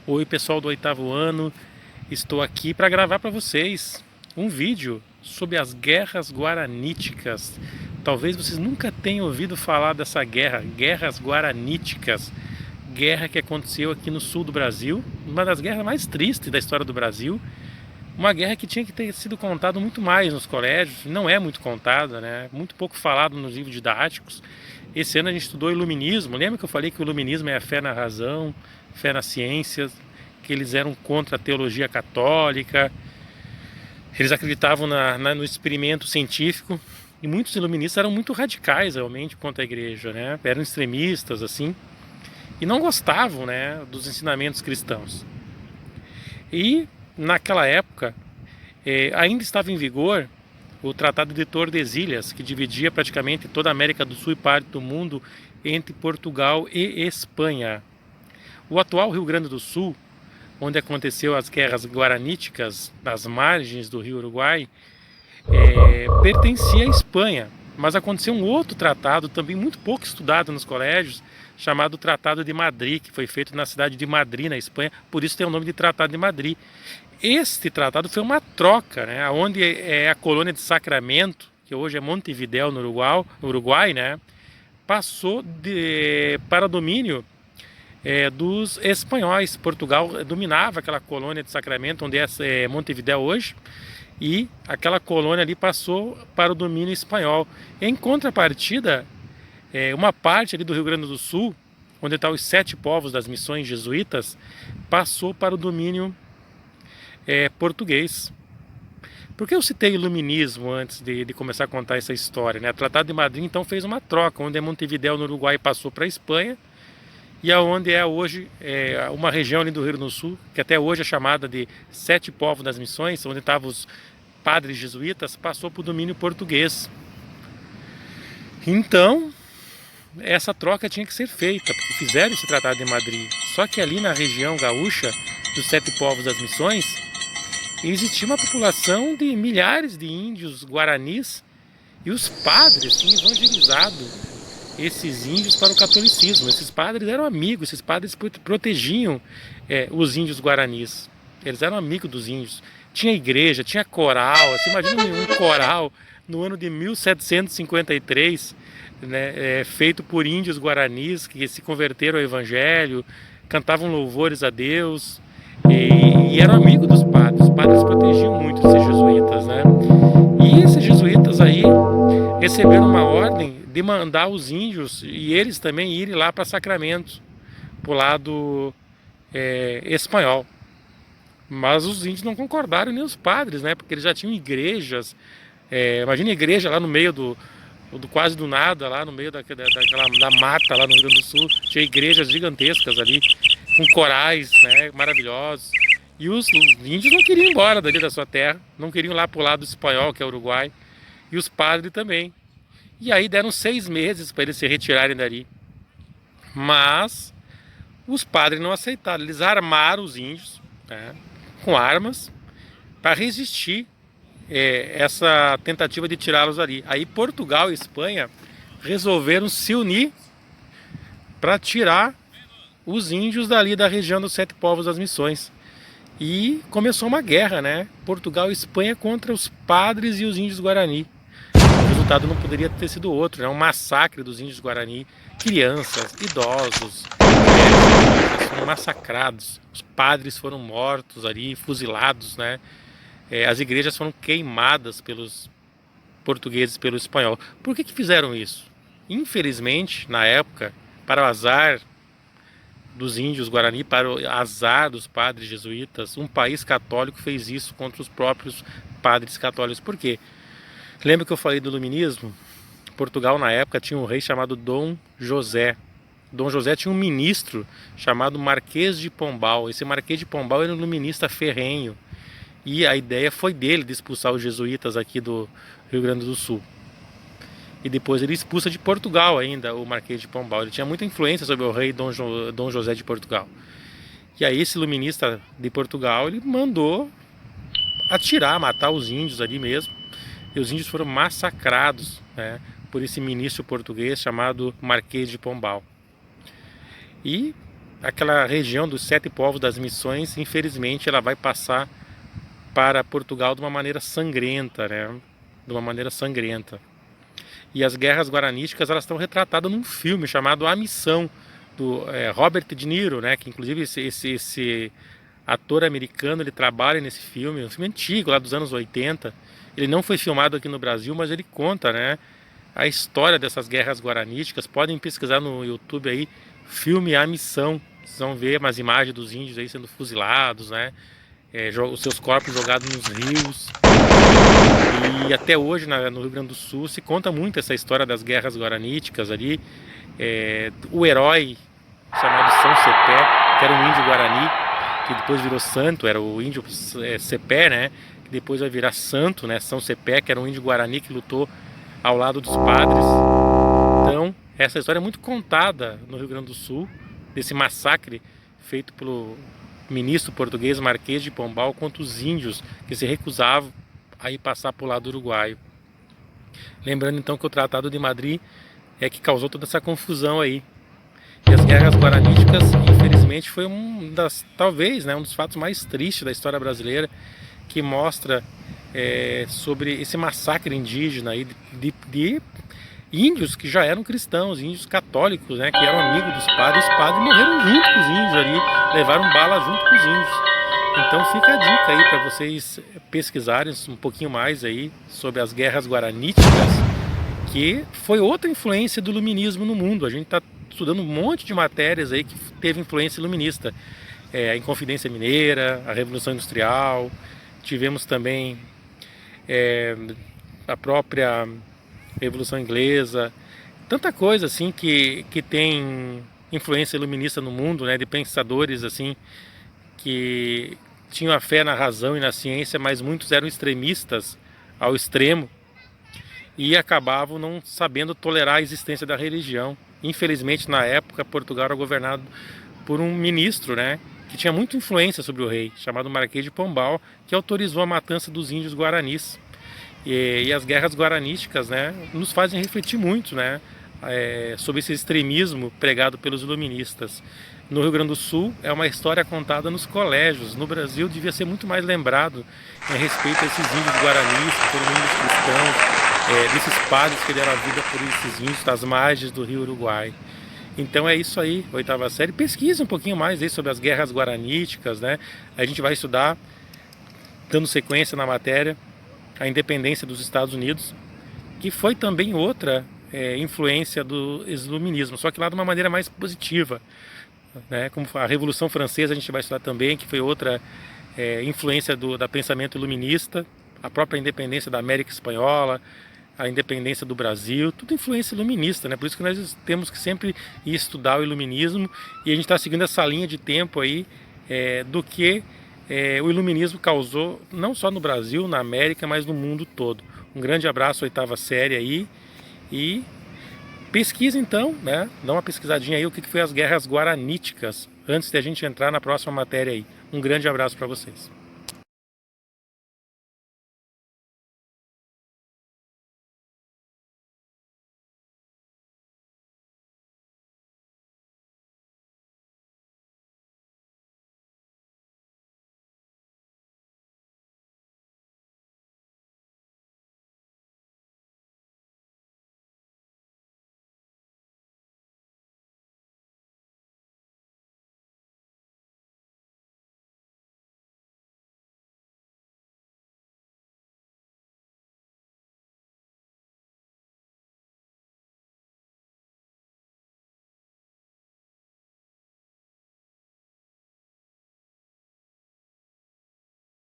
Oi pessoal do oitavo ano, estou aqui para gravar para vocês um vídeo sobre as guerras guaraníticas. Talvez vocês nunca tenham ouvido falar dessa guerra, guerras guaraníticas, guerra que aconteceu aqui no sul do Brasil, uma das guerras mais tristes da história do Brasil, uma guerra que tinha que ter sido contada muito mais nos colégios, não é muito contada, né? Muito pouco falado nos livros didáticos. Esse ano a gente estudou iluminismo. Lembra que eu falei que o iluminismo é a fé na razão, fé na ciência, que eles eram contra a teologia católica, eles acreditavam no experimento científico, e muitos iluministas eram muito radicais realmente contra a igreja, né? Eram extremistas assim, e não gostavam, né, dos ensinamentos cristãos. E naquela época ainda estava em vigor o Tratado de Tordesilhas, que dividia praticamente toda a América do Sul e parte do mundo entre Portugal e Espanha. O atual Rio Grande do Sul, onde aconteceu as guerras guaraníticas, nas margens do Rio Uruguai, pertencia à Espanha. Mas aconteceu um outro tratado, também muito pouco estudado nos colégios, chamado Tratado de Madrid, que foi feito na cidade de Madrid, na Espanha, por isso tem o nome de Tratado de Madrid. Este tratado foi uma troca, né, onde é a colônia de Sacramento, que hoje é Montevidéu, no Uruguai, né, passou para domínio dos espanhóis. Portugal dominava aquela colônia de Sacramento, onde é Montevidéu hoje, e aquela colônia ali passou para o domínio espanhol. Em contrapartida, uma parte ali do Rio Grande do Sul, onde estão os 7 povos das missões jesuítas, passou para o domínio português. Por que eu citei o iluminismo antes de começar a contar essa história, né? O Tratado de Madrid então fez uma troca, onde Montevidéu no Uruguai passou para a Espanha, e aonde é hoje uma região ali do Rio Grande do Sul, que até hoje é chamada de 7 povos das missões, onde estavam os padres jesuítas, passou para o domínio português. Então, essa troca tinha que ser feita, porque fizeram esse Tratado de Madrid. Só que ali na região gaúcha, dos 7 povos das missões, existia uma população de milhares de índios guaranis, e os padres tinham evangelizado esses índios para o catolicismo. Esses padres eram amigos, esses padres protegiam os índios guaranis. Eles eram amigos dos índios. Tinha igreja, tinha coral. Você imagina um coral no ano de 1753, né, feito por índios guaranis que se converteram ao evangelho, cantavam louvores a Deus e eram amigos dos padres. Os padres protegiam muito esses jesuítas, né? E esses jesuítas aí receberam uma ordem de mandar os índios e eles também irem lá para Sacramento, para o lado espanhol. Mas os índios não concordaram, nem os padres, né? Porque eles já tinham igrejas. Imagina a igreja lá no meio do quase do nada, lá no meio da mata, lá no Rio Grande do Sul. Tinha igrejas gigantescas ali, com corais, né, maravilhosos. E os índios não queriam ir embora dali da sua terra, não queriam ir lá para o lado espanhol, que é o Uruguai. E os padres também. E aí deram 6 meses para eles se retirarem dali. Mas os padres não aceitaram. Eles armaram os índios, né, com armas para resistir essa tentativa de tirá-los ali. Aí Portugal e Espanha resolveram se unir para tirar os índios dali da região dos 7 povos das missões. E começou uma guerra, né? Portugal e Espanha contra os padres e os índios Guarani. O resultado não poderia ter sido outro, né? Um massacre dos índios Guarani. Crianças, idosos, mulheres foram massacrados. Os padres foram mortos ali, fuzilados, né? As igrejas foram queimadas pelos portugueses, pelo espanhol. Por que fizeram isso? Infelizmente, na época, para o azar dos índios Guarani, para o azar dos padres jesuítas, um país católico fez isso contra os próprios padres católicos. Por quê? Lembra que eu falei do iluminismo? Portugal, na época, tinha um rei chamado Dom José. Dom José tinha um ministro chamado Marquês de Pombal. Esse Marquês de Pombal era um iluminista ferrenho. E a ideia foi dele de expulsar os jesuítas aqui do Rio Grande do Sul. E depois ele expulsa de Portugal ainda o Marquês de Pombal. Ele tinha muita influência sobre o rei Dom José de Portugal. E aí esse iluminista de Portugal, ele mandou atirar, matar os índios ali mesmo. E os índios foram massacrados, né, por esse ministro português chamado Marquês de Pombal. E aquela região dos 7 povos das missões, infelizmente, ela vai passar para Portugal de uma maneira sangrenta, né? De uma maneira sangrenta. E as guerras guaraníticas, elas estão retratadas num filme chamado A Missão, do Robert De Niro, né? Que inclusive esse ator americano, ele trabalha nesse filme, um filme antigo, lá dos anos 80. Ele não foi filmado aqui no Brasil, mas ele conta, né, a história dessas guerras guaraníticas. Podem pesquisar no YouTube aí, filme A Missão. Vocês vão ver umas imagens dos índios aí sendo fuzilados, né? Os seus corpos jogados nos rios. E até hoje no Rio Grande do Sul se conta muito essa história das guerras guaraníticas ali. O herói chamado São Cepé, que era um índio guarani, que depois virou santo, era o índio Cepé, né? Que depois vai virar santo, né? São Cepé, que era um índio guarani que lutou ao lado dos padres. Então, essa história é muito contada no Rio Grande do Sul, desse massacre feito pelo ministro português Marquês de Pombal contra os índios que se recusavam a ir passar para o lado uruguaio. Lembrando então que o Tratado de Madrid é que causou toda essa confusão aí. E as guerras guaraníticas, infelizmente, foi talvez, né, um dos fatos mais tristes da história brasileira, que mostra sobre esse massacre indígena aí de índios que já eram cristãos, índios católicos, né, que eram amigos dos padres. Os padres morreram junto com os índios ali, levaram bala junto com os índios. Então fica a dica aí para vocês pesquisarem um pouquinho mais aí sobre as guerras guaraníticas, que foi outra influência do iluminismo no mundo. A gente está estudando um monte de matérias aí que teve influência iluminista. A Inconfidência Mineira, a Revolução Industrial, tivemos também a própria Revolução Inglesa, tanta coisa assim que tem influência iluminista no mundo, né, de pensadores assim que tinham a fé na razão e na ciência, mas muitos eram extremistas ao extremo e acabavam não sabendo tolerar a existência da religião. Infelizmente, na época, Portugal era governado por um ministro, né, que tinha muita influência sobre o rei, chamado Marquês de Pombal, que autorizou a matança dos índios guaranis. E as guerras guaranísticas, né, nos fazem refletir muito, né, sobre esse extremismo pregado pelos iluministas. No Rio Grande do Sul é uma história contada nos colégios. No Brasil devia ser muito mais lembrado em respeito a esses índios guaranis, que foram índios cristãos, desses padres que deram a vida por esses índios das margens do Rio Uruguai. Então é isso aí, 8ª série. Pesquise um pouquinho mais aí sobre as guerras guaraníticas, né? A gente vai estudar, dando sequência na matéria, a independência dos Estados Unidos, que foi também outra influência do iluminismo, só que lá de uma maneira mais positiva, né? Como a Revolução Francesa a gente vai estudar também, que foi outra influência do pensamento iluminista, a própria independência da América Espanhola, a independência do Brasil, tudo influência iluminista, né? Por isso que nós temos que sempre ir estudar o iluminismo, e a gente está seguindo essa linha de tempo aí do que o iluminismo causou, não só no Brasil, na América, mas no mundo todo. Um grande abraço, 8ª série aí, e pesquisa então, né? Dá uma pesquisadinha aí o que foi as guerras guaraníticas, antes de a gente entrar na próxima matéria aí. Um grande abraço para vocês.